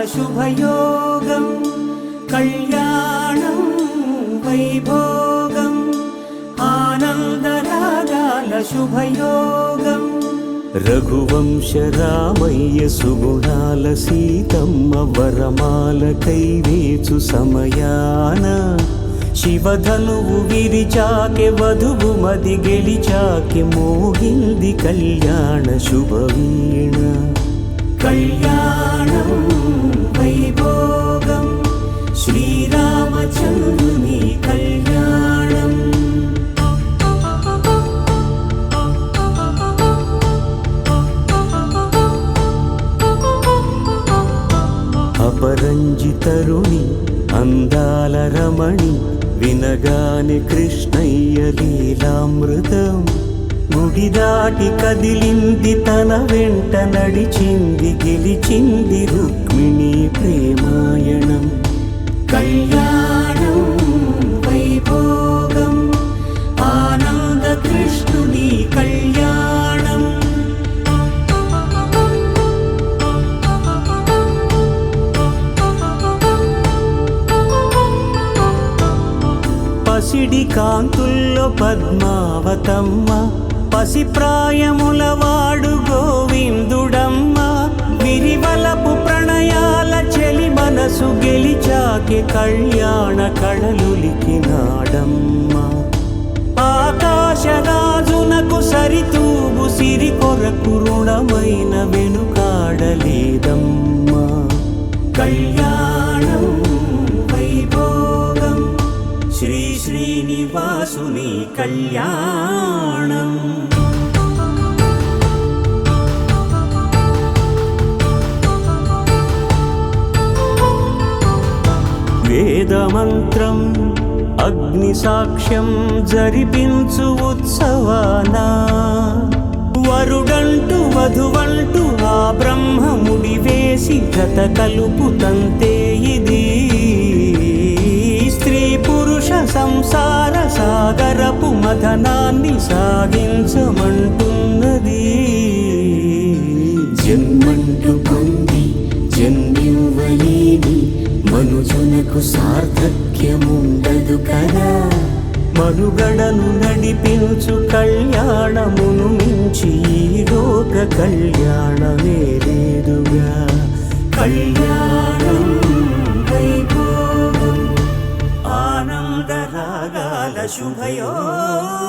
శుభయోగం కళ్యాణం వైభోగం ఆనందరాగాల శుభయోగం రఘువంశ రామయ్య సుగుణాల సీతమ్మ వరమాల కైవేచు సమయాన శివధనువు విరిచాకె వధువు మది గెలిచాకె మోగింది కళ్యాణ శుభవీణ కళ్యాణం వైభోగం శ్రీరామచంద్రుని కళ్యాణం అపరంజి తరుణి అందాల రమణి వినగాని కృష్ణయ్య లీలామృతం గుడి దాటి కదిలింది తన వెంట నడిచింది గెలిచింది రుక్మిణి ప్రేమాయణం కళ్యాణం వైభోగం ఆనంద కృష్ణుని కళ్యాణం పసిడి కాంతుల్లో పద్మావతమ్మ పసిప్రాయముల వాడు గోవిందుడమ్మ విరివలపు ప్రణయాల చెలి మనసు గెలిచాకె కళ్యాణ కళలులికినాడమ్మ ఆకాశరాజునకు సరితూగు సిరి కొరకు రుణమైన వెనుకాడలేదమ్మ కళ్యాణం వైభోగం శ్రీ శ్రీనివాసుని కళ్యాణం వేదమంత్రం అగ్ని సాక్ష్యం జరిపించు ఉత్సవాన వరుడంటూ వధువంటూ ఆ బ్రహ్మముడి వేసి జత కలుపు తంతే ఇది స్త్రీ పురుష సంసార సాగరపు మథనాన్ని సాగించమంటున్నది జన్మంటూ పొంది జన్మివ్వలేని మనుజునకు సార్థక్యముండదు కదా మనుగడను నడిపించు కళ్యాణమును మించి ఈ లోక కళ్యాణమే లేదుగా కళ్యాణం వైభోగం ఆనందరాగాల శుభయోగం